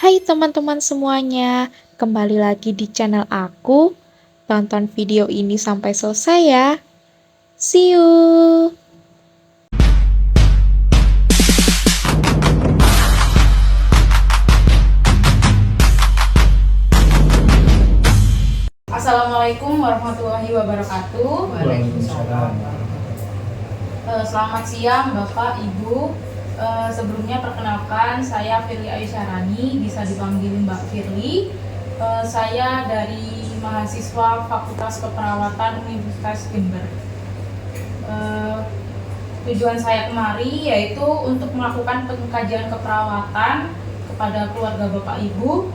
Hai teman-teman semuanya, kembali lagi di channel aku. Tonton video ini sampai selesai ya. See you! Assalamualaikum warahmatullahi wabarakatuh. Waalaikumsalam. Selamat siang Bapak, Ibu. Sebelumnya perkenalkan, saya Firly Aisyarani, bisa dipanggil Mbak Firly. Saya dari mahasiswa Fakultas Keperawatan Universitas Jember. Tujuan saya kemari yaitu untuk melakukan pengkajian keperawatan kepada keluarga Bapak Ibu,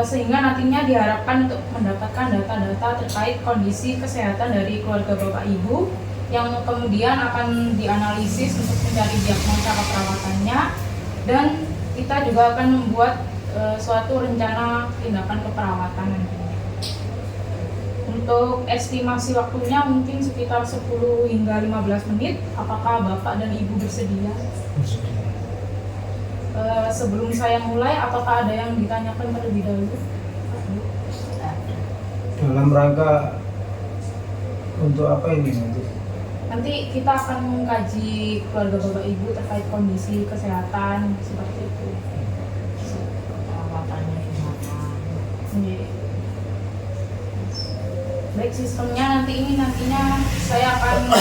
sehingga nantinya diharapkan untuk mendapatkan data-data terkait kondisi kesehatan dari keluarga Bapak Ibu yang kemudian akan dianalisis untuk mencari diagnosa keperawatannya, dan kita juga akan membuat suatu rencana tindakan keperawatan nantinya. Untuk estimasi waktunya mungkin sekitar 10 hingga 15 menit. Apakah Bapak dan Ibu bersedia? Sebelum saya mulai, apakah ada yang ditanyakan terlebih dahulu? Dalam rangka untuk apa ini nanti? Nanti kita akan mengkaji keluarga Bapak Ibu terkait kondisi kesehatan seperti itu. Perawatannya gimana? Baik, sistemnya nantinya saya akan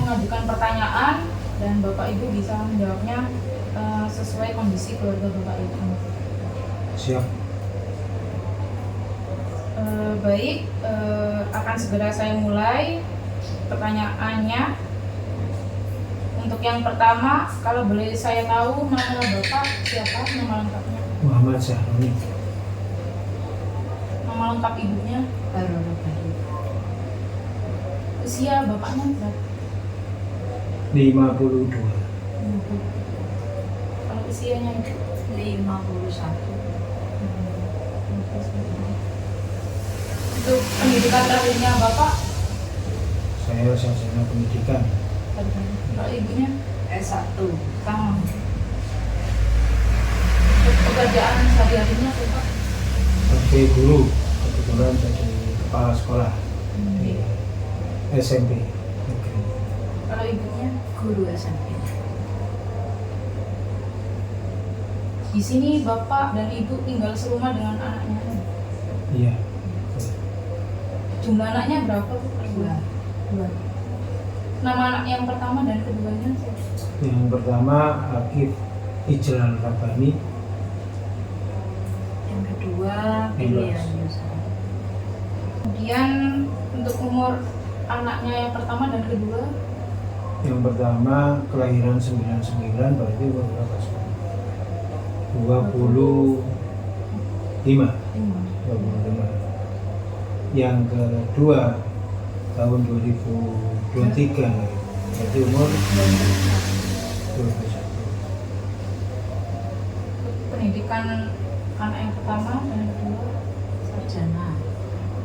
mengajukan pertanyaan dan Bapak Ibu bisa menjawabnya sesuai kondisi keluarga Bapak Ibu. Siap. Baik, akan segera saya mulai pertanyaannya. Untuk yang pertama, kalau boleh saya tahu nama Bapak siapa, nama lengkapnya? Muhammad Syahroni. Nama lengkap ibunya? Baru. Usia Bapaknya berapa? 52. Kalau usianya itu? 51. Untuk pendidikan terakhirnya Bapak? Saya sarjana pendidikan. Kalau ibunya? S1. Sama. Untuk pekerjaan sehari-harinya Bapak? Sebagai guru, kebetulan jadi kepala sekolah di SMP negeri. Kalau ibunya? Guru SMP. Di sini Bapak dan Ibu tinggal serumah dengan anaknya. Iya. Jumlah anaknya berapa Bu? Dua. Dua. Nama anak yang pertama dan keduanya siapa? Yang pertama Akif Ijlal Rabbani. Yang kedua pilihan Yusuf. Kemudian untuk umur anaknya yang pertama dan kedua? Yang pertama kelahiran 99, berarti umur berapa sekarang? 25. 25. Yang kedua tahun 2023, jadi umur 21. Pendidikan anak yang pertama dan yang kedua? Sarjana.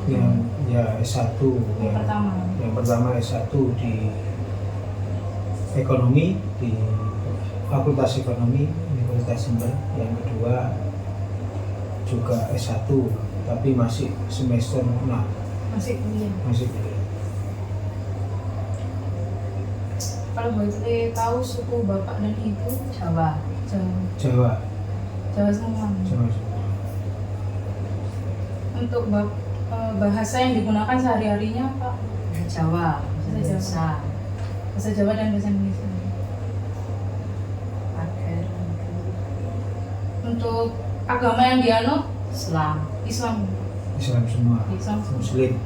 Yang ya S1 Yang pertama. Yang pertama S1 di ekonomi di Fakultas Ekonomi Universitas Jember. Yang kedua juga S1 tapi masih semester 6, Masih kuliah. masih kuliah. Kalau boleh tahu suku Bapak dan Ibu? Jawa. Jawa. Jawa semua. Jawa semua. Untuk bahasa yang digunakan sehari-harinya Pak? Jawa. Bahasa Bahasa Jawa dan bahasa Indonesia. Akhir. Untuk agama yang dianut? Islam. Islam. Islam semua. Islam. Muslim.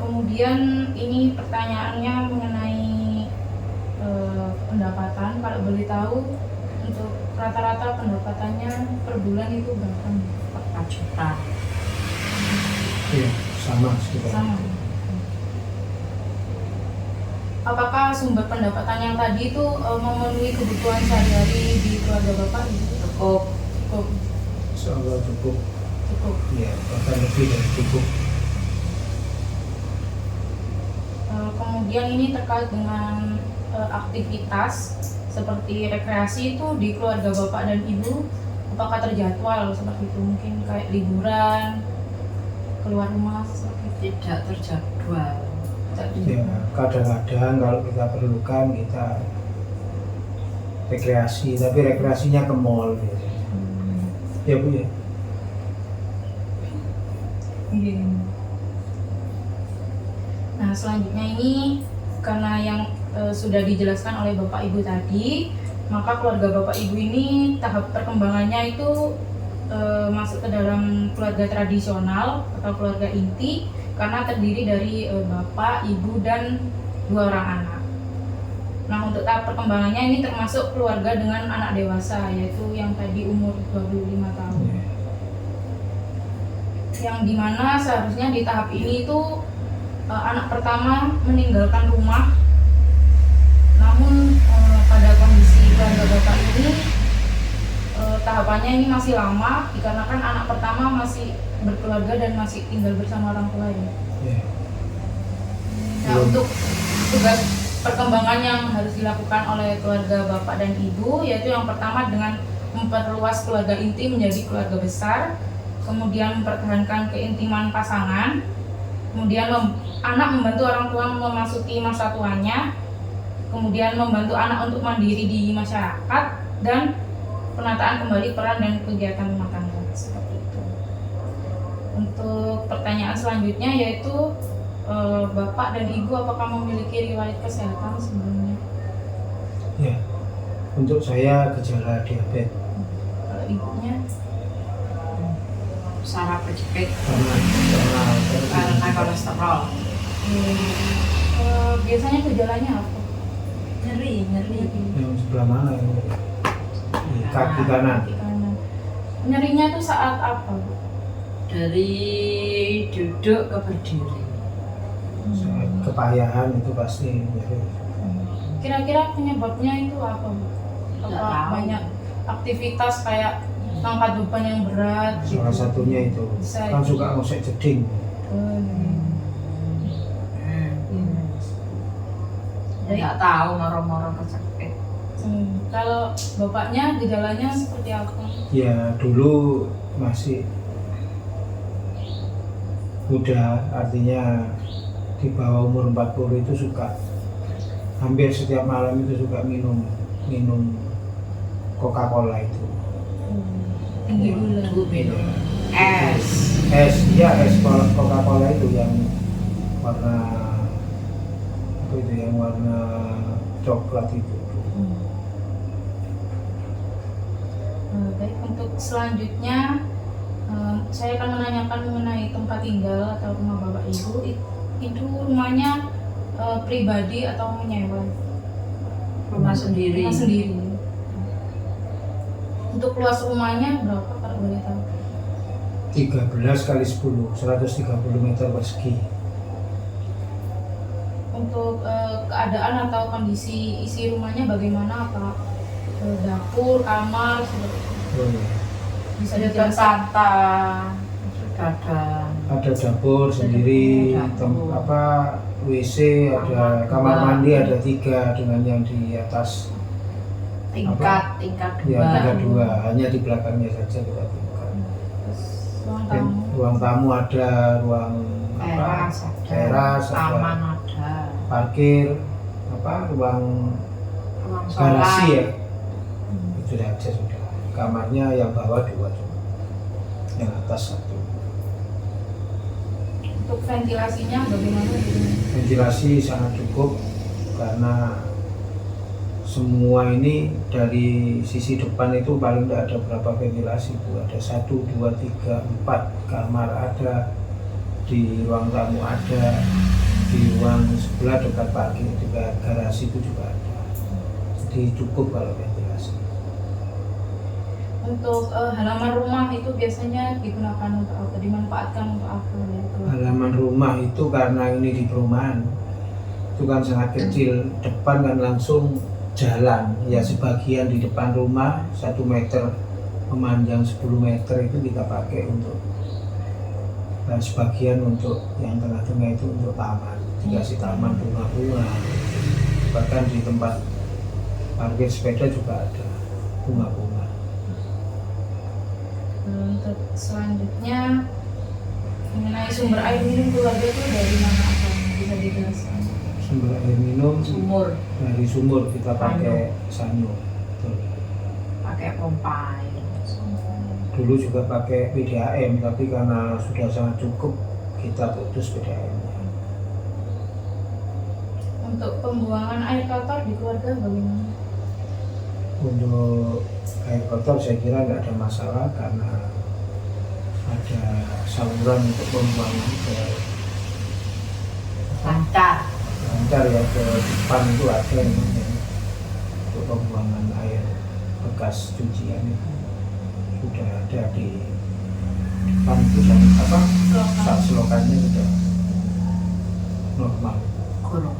Kemudian ini pertanyaannya mengenai pendapatan. Kalau boleh tahu untuk rata-rata pendapatannya per bulan itu berapa? 4 juta. Iya, sama sekitar. Sama. Apakah sumber pendapatan yang tadi itu memenuhi kebutuhan sehari-hari di keluarga Bapak? Cukup. Cukup. Insyaallah cukup. Cukup. Ya, bahkan lebih dari cukup. Kemudian ini terkait dengan aktivitas seperti rekreasi itu di keluarga bapak dan ibu apakah terjadwal seperti itu, mungkin kayak liburan keluar rumah seperti itu? Tidak terjadwal. Ya, kadang-kadang kalau kita perlukan kita rekreasi, tapi rekreasinya ke mall biasanya. Ya Bu ya. Iya. Nah selanjutnya ini karena yang sudah dijelaskan oleh bapak ibu tadi, maka keluarga bapak ibu ini tahap perkembangannya itu masuk ke dalam keluarga tradisional atau keluarga inti karena terdiri dari bapak, ibu, dan 2 orang anak. Nah untuk tahap perkembangannya ini termasuk keluarga dengan anak dewasa, yaitu yang tadi umur 25 tahun. Yang dimana seharusnya di tahap ini itu anak pertama meninggalkan rumah, namun pada kondisi keluarga bapak ini tahapannya ini masih lama dikarenakan anak pertama masih berkeluarga dan masih tinggal bersama orang tua ya. Ya. Nah untuk tugas perkembangan yang harus dilakukan oleh keluarga bapak dan ibu, yaitu yang pertama dengan memperluas keluarga inti menjadi keluarga besar, kemudian mempertahankan keintiman pasangan, kemudian anak membantu orang tua memasuki masa tuanya, kemudian membantu anak untuk mandiri di masyarakat, dan penataan kembali peran dan kegiatan rumah tangga seperti itu. Untuk pertanyaan selanjutnya yaitu bapak dan ibu apakah memiliki riwayat kesehatan sebelumnya? Ya. Untuk saya gejala diabetes Kalau ibunya? Saraf kejepit karena karena kolesterol. Biasanya gejalanya apa? Nyeri. yang sebelah mana yang di kaki kanan. Kaki kanan. Nyerinya itu saat apa, Bu? Dari duduk ke berdiri. Saat kepayahan itu pasti nyeri. Kira-kira penyebabnya itu apa, Bu? Nggak Apa tahu. banyak aktivitas kayak angkat beban yang berat gitu? Salah satunya itu Bisa kan itu. suka ngosek jeding. Nggak tahu moro-moro kejepit. Kalau bapaknya gejalanya seperti apa? Ya dulu masih muda, artinya di bawah umur 40 itu suka hampir setiap malam itu suka minum Coca-Cola itu. Tinggi gula. Dulu minum es. Es Coca-Cola itu yang warna apa itu, yang warna coklat itu. Baik, untuk selanjutnya saya akan menanyakan mengenai tempat tinggal atau rumah bapak ibu. Itu rumahnya pribadi atau menyewa? Rumah sendiri. Rumah sendiri. Untuk luas rumahnya berapa kalau boleh tahu? 13 kali 10, 130 meter persegi. Untuk keadaan atau kondisi isi rumahnya bagaimana? Apa dapur, kamar, seperti itu? Oh, ya. Bisa Ada dijelaskan? tata, sudah Ada dapur sendiri, dapur. WC, ada kamar mandi ada 3 dengan yang di atas tingkat ya dua. tingkat 2, hanya di belakangnya saja kita tingkat. Terus ruang Dan tamu. ruang tamu ada, ruang Teras ada, teras taman ada, ada, parkir, ruang ruang garasi ya, sholat. itu saja sudah. Kamarnya yang bawah 2 cuma, yang atas 1. Untuk ventilasinya bagaimana? Ventilasi sangat cukup karena semua ini dari sisi depan itu paling tidak ada berapa ventilasi Bu. Ada 1, 2, 3, 4 kamar ada, di ruang tamu ada, di ruang sebelah dekat parkir juga, garasi itu juga ada. Jadi cukup kalau ventilasi. Untuk halaman rumah itu biasanya digunakan untuk apa? Dimanfaatkan untuk apa? Gitu. Halaman rumah itu karena ini di perumahan itu kan sangat kecil, depan kan langsung jalan, ya sebagian di depan rumah 1 meter memanjang 10 meter itu kita pakai untuk sebagian untuk yang tengah-tengah itu untuk taman, dikasih taman bunga-bunga. Bahkan di tempat parkir sepeda juga ada, bunga-bunga. Untuk selanjutnya mengenai sumber air minum keluarga itu dari mana asalnya, bisa dijelaskan? Sumber air minum Sumur dari sumur, kita pakai sanyo. Betul. pakai pompa air. Dulu juga pakai PDAM, tapi karena sudah sangat cukup kita putus PDAM-nya. Untuk pembuangan air kotor di keluarga bagaimana? Untuk air kotor saya kira nggak ada masalah karena ada saluran untuk pembuangan ke Lancar. lancar ya, ke depan itu ada ini ya, untuk pembuangan air bekas cucian itu sudah ada di depan itu, dan Selokan. selokannya sudah normal. Golong.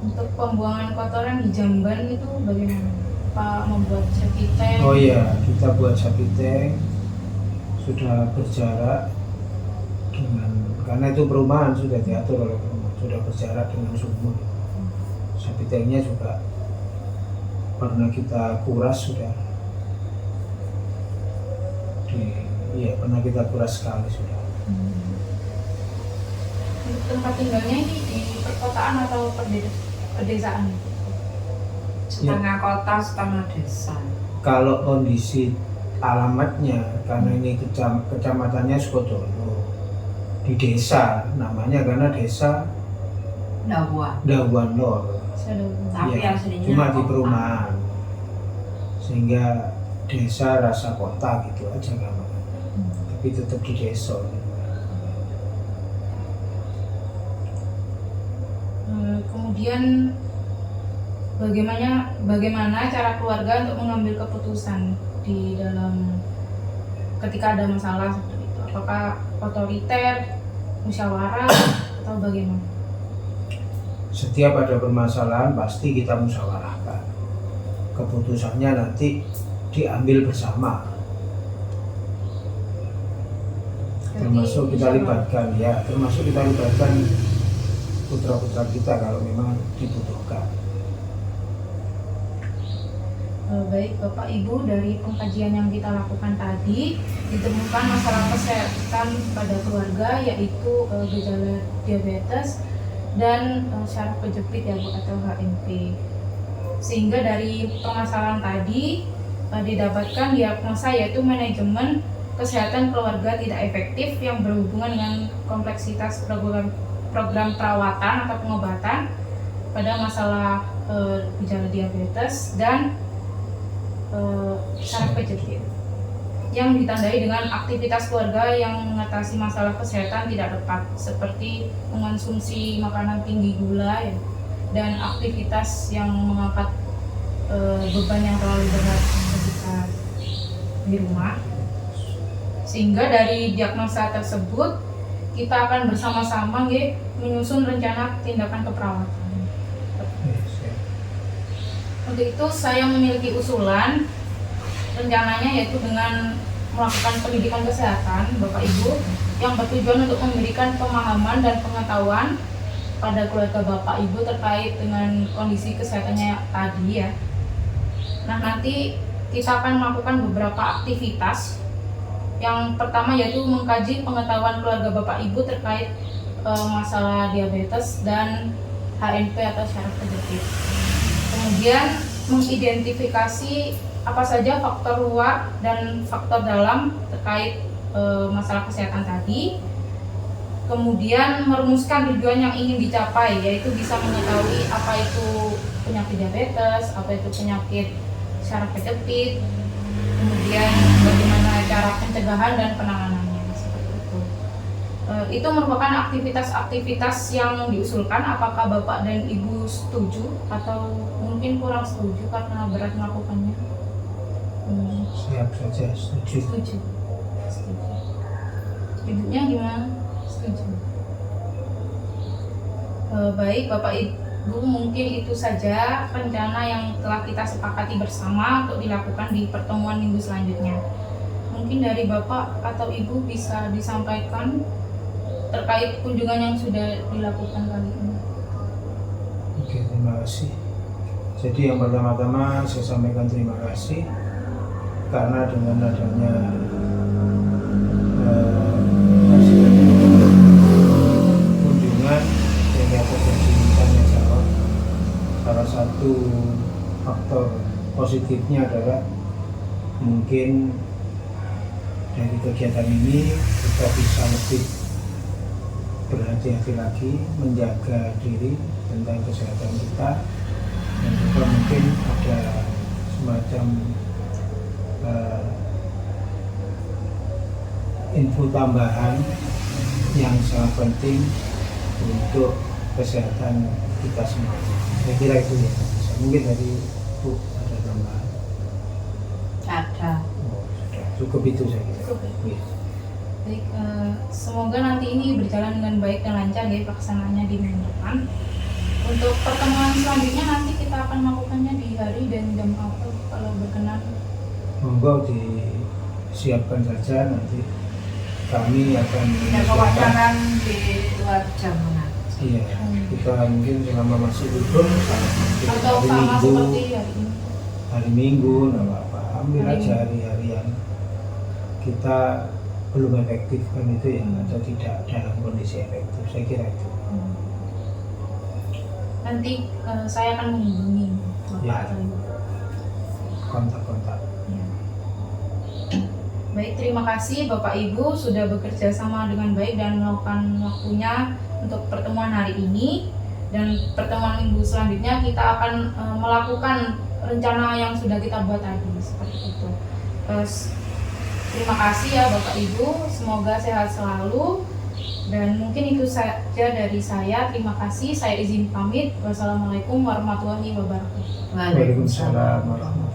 Untuk pembuangan kotoran di jamban itu bagaimana? Pak membuat septic tank? Oh iya, kita buat septic tank, sudah berjarak dengan, karena itu perumahan sudah diatur oleh perumahan, sudah berjarak dengan sumur. Septic tanknya juga pernah kita kuras sudah. Iya, pernah kita kuras sekali sudah. Untuk tempat tinggalnya ini di perkotaan atau pedesaan? Setengah kota, setengah desa. Kalau kondisi alamatnya, karena ini kecamatannya Sukodono, di desa namanya, karena desa Dawa. Dawan Lor. Tapi Iya, aslinya cuma di kota. perumahan, sehingga desa rasa kota gitu aja kan, tapi tetap di desa. Kemudian bagaimana cara keluarga untuk mengambil keputusan di dalam ketika ada masalah seperti itu? Apakah otoriter, musyawarah, atau bagaimana? Setiap ada permasalahan pasti kita musyawarahkan, keputusannya nanti diambil bersama, termasuk kita libatkan putra-putra kita kalau memang dibutuhkan. Baik Bapak Ibu, dari pengkajian yang kita lakukan tadi ditemukan masalah kesehatan pada keluarga, yaitu gejala diabetes dan syaraf kejepit ya Bu, atau HMP. Sehingga dari permasalahan tadi didapatkan diagnosa yaitu manajemen kesehatan keluarga tidak efektif yang berhubungan dengan kompleksitas program perawatan atau pengobatan pada masalah gejala diabetes dan syaraf kejepit, yang ditandai dengan aktivitas keluarga yang mengatasi masalah kesehatan tidak tepat, seperti mengonsumsi makanan tinggi gula ya, dan aktivitas yang mengangkat beban yang terlalu berat ketika di rumah. Sehingga dari diagnosa tersebut kita akan bersama-sama menyusun rencana tindakan keperawatan. Untuk itu saya memiliki usulan rencananya, yaitu dengan melakukan pendidikan kesehatan Bapak Ibu yang bertujuan untuk memberikan pemahaman dan pengetahuan pada keluarga Bapak Ibu terkait dengan kondisi kesehatannya tadi ya. Nah, nanti kita akan melakukan beberapa aktivitas. Yang pertama yaitu mengkaji pengetahuan keluarga Bapak Ibu terkait masalah diabetes dan HNP atau syaraf kejepit. Kemudian mengidentifikasi apa saja faktor luar dan faktor dalam terkait masalah kesehatan tadi. Kemudian merumuskan tujuan yang ingin dicapai, yaitu bisa mengetahui apa itu penyakit diabetes, apa itu penyakit syaraf kejepit, kemudian bagaimana cara pencegahan dan penanganannya, seperti itu. Itu merupakan aktivitas-aktivitas yang diusulkan. Apakah Bapak dan Ibu setuju atau mungkin kurang setuju karena berat melakukannya? Siap saja, setuju. Setuju. Setuju. Ibunya gimana? Setuju. Baik Bapak Ibu, mungkin itu saja rencana yang telah kita sepakati bersama untuk dilakukan di pertemuan minggu selanjutnya. Mungkin dari Bapak atau Ibu bisa disampaikan terkait kunjungan yang sudah dilakukan kali ini. Oke, terima terima kasih. Jadi yang pertama-tama saya sampaikan terima kasih karena dengan adanya kunjungan sehingga terjadi tanya jawab. Salah satu faktor positifnya adalah mungkin dari kegiatan ini kita bisa lebih berhati-hati lagi menjaga diri tentang kesehatan kita, dan juga mungkin ada semacam info tambahan yang sangat penting untuk kesehatan kita semua. Saya kira itu ya. Mungkin dari Bu ada tambahan. Ada. Oh, sudah. Cukup itu saya kira. Cukup ya? Iya. Baik, semoga nanti ini berjalan dengan baik dan lancar ya pelaksanaannya di minggu depan. Untuk pertemuan selanjutnya nanti kita akan melakukannya di hari dan jam apa kalau berkenan. Monggo disiapkan saja, nanti kami akan Ya pokoknya kan di luar jam nanti. Iya, kita mungkin selama masih libur mungkin Atau hari sama Minggu, seperti hari ini. hari Minggu, nggak apa-apa. Ambil Hari aja hari-hari yang kita belum efektif kan itu ya, atau tidak dalam kondisi efektif. Saya kira itu. Nanti saya akan menghubungi Bapak Ya. atau Ibu. Kontak-kontak. Ya. Baik, terima kasih Bapak Ibu sudah bekerja sama dengan baik dan meluangkan waktunya untuk pertemuan hari ini. Dan pertemuan minggu selanjutnya kita akan melakukan rencana yang sudah kita buat tadi seperti itu. Terima kasih ya Bapak Ibu, semoga sehat selalu. Dan mungkin itu saja dari saya. Terima kasih. Saya izin pamit. Wassalamualaikum warahmatullahi wabarakatuh. Waalaikumsalam warahmatullahi wabarakatuh.